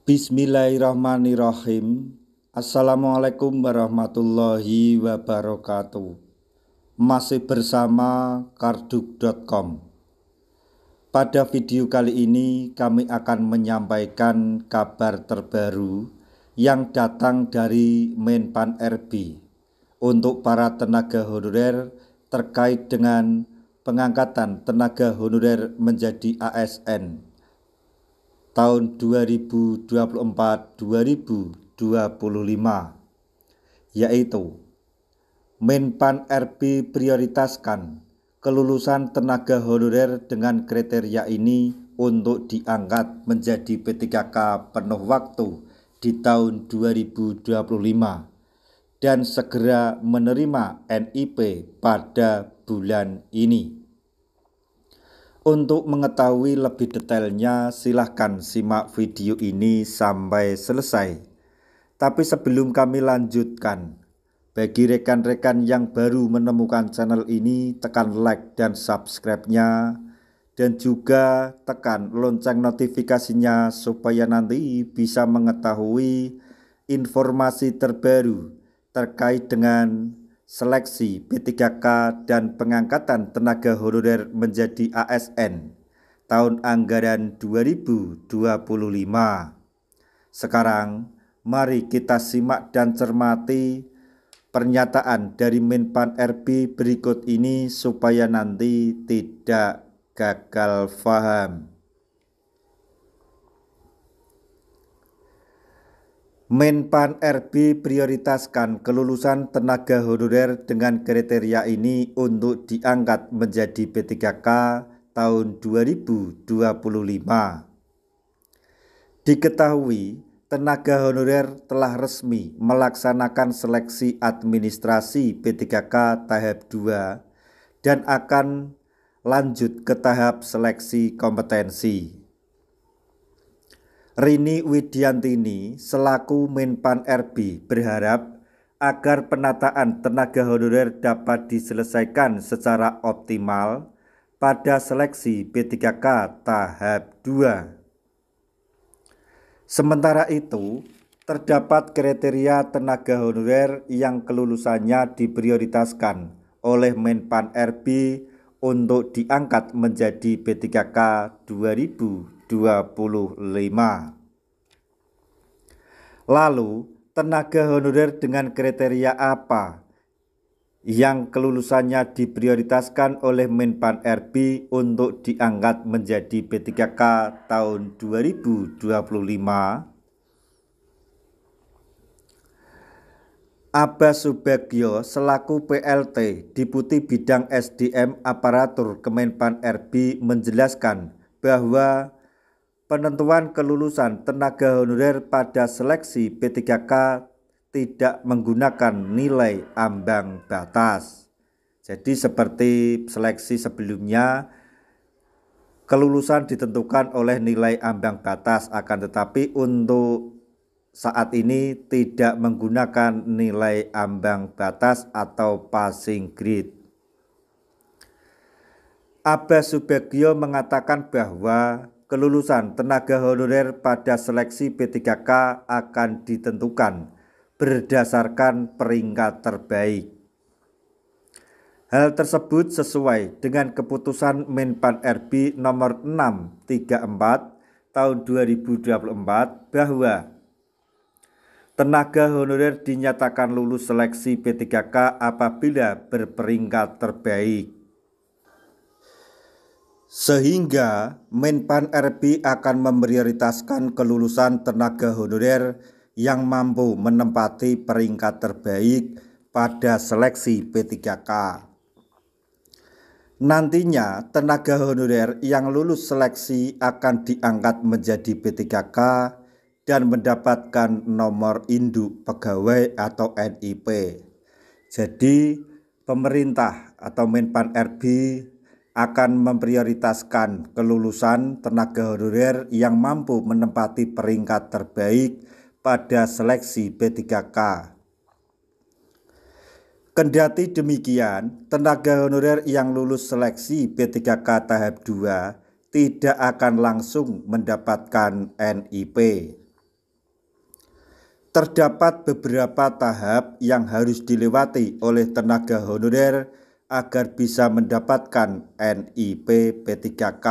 Bismillahirrahmanirrahim. Assalamualaikum warahmatullahi wabarakatuh. Masih bersama karduk.com. Pada video kali ini kami akan menyampaikan kabar terbaru yang datang dari Menpan RB untuk para tenaga honorer terkait dengan pengangkatan tenaga honorer menjadi ASN tahun 2024-2025, yaitu Menpan RB prioritaskan kelulusan tenaga honorer dengan kriteria ini untuk diangkat menjadi P3K penuh waktu di tahun 2025 dan segera menerima NIP pada bulan ini. Untuk mengetahui lebih detailnya, silahkan simak video ini sampai selesai. Tapi sebelum kami lanjutkan, bagi rekan-rekan yang baru menemukan channel ini, tekan like dan subscribe-nya, dan juga tekan lonceng notifikasinya supaya nanti bisa mengetahui informasi terbaru terkait dengan seleksi P3K dan pengangkatan tenaga honorer menjadi ASN tahun anggaran 2025. Sekarang mari kita simak dan cermati pernyataan dari Menpan RB berikut ini supaya nanti tidak gagal paham. Menpan RB prioritaskan kelulusan tenaga honorer dengan kriteria ini untuk diangkat menjadi P3K tahun 2025. Diketahui, tenaga honorer telah resmi melaksanakan seleksi administrasi P3K tahap 2 dan akan lanjut ke tahap seleksi kompetensi. Rini Widiantini selaku Menpan RB berharap agar penataan tenaga honorer dapat diselesaikan secara optimal pada seleksi P3K tahap 2. Sementara itu, terdapat kriteria tenaga honorer yang kelulusannya diprioritaskan oleh Menpan RB untuk diangkat menjadi P3K 2025. Lalu, tenaga honorer dengan kriteria apa yang kelulusannya diprioritaskan oleh Menpan RB untuk diangkat menjadi P3K tahun 2025? Abbas Subagio selaku PLT Deputi Bidang SDM Aparatur Kemenpan RB menjelaskan bahwa penentuan kelulusan tenaga honorer pada seleksi P3K tidak menggunakan nilai ambang batas. Jadi seperti seleksi sebelumnya, kelulusan ditentukan oleh nilai ambang batas, akan tetapi untuk saat ini tidak menggunakan nilai ambang batas atau passing grade. Abbas Subagio mengatakan bahwa kelulusan tenaga honorer pada seleksi P3K akan ditentukan berdasarkan peringkat terbaik. Hal tersebut sesuai dengan keputusan Menpan RB nomor 634 tahun 2024 bahwa tenaga honorer dinyatakan lulus seleksi P3K apabila berperingkat terbaik. Sehingga Menpan RB akan memprioritaskan kelulusan tenaga honorer yang mampu menempati peringkat terbaik pada seleksi P3K. Nantinya tenaga honorer yang lulus seleksi akan diangkat menjadi P3K dan mendapatkan nomor induk pegawai atau NIP. Jadi pemerintah atau Menpan RB akan memprioritaskan kelulusan tenaga honorer yang mampu menempati peringkat terbaik pada seleksi P3K. Kendati demikian, tenaga honorer yang lulus seleksi P3K tahap 2 tidak akan langsung mendapatkan NIP. Terdapat beberapa tahap yang harus dilewati oleh tenaga honorer agar bisa mendapatkan NIP P3K.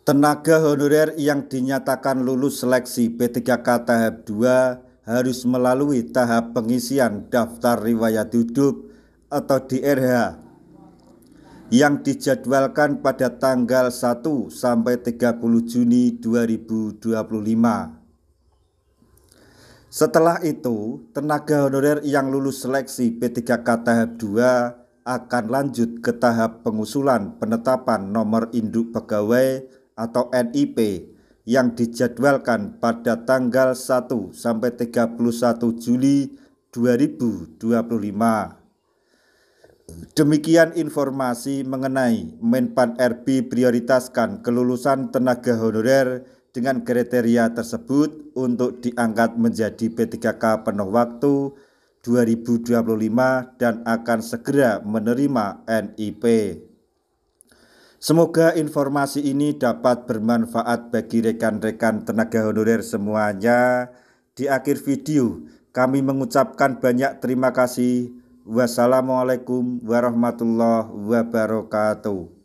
Tenaga honorer yang dinyatakan lulus seleksi P3K tahap 2 harus melalui tahap pengisian daftar riwayat hidup atau DRH yang dijadwalkan pada tanggal 1 sampai 30 Juni 2025. Setelah itu, tenaga honorer yang lulus seleksi P3K tahap 2 akan lanjut ke tahap pengusulan penetapan nomor induk pegawai atau NIP yang dijadwalkan pada tanggal 1 sampai 31 Juli 2025. Demikian informasi mengenai Menpan RB prioritaskan kelulusan tenaga honorer dengan kriteria tersebut untuk diangkat menjadi P3K penuh waktu 2025 dan akan segera menerima NIP. Semoga informasi ini dapat bermanfaat bagi rekan-rekan tenaga honorer semuanya. Di akhir video, kami mengucapkan banyak terima kasih. Wassalamualaikum warahmatullahi wabarakatuh.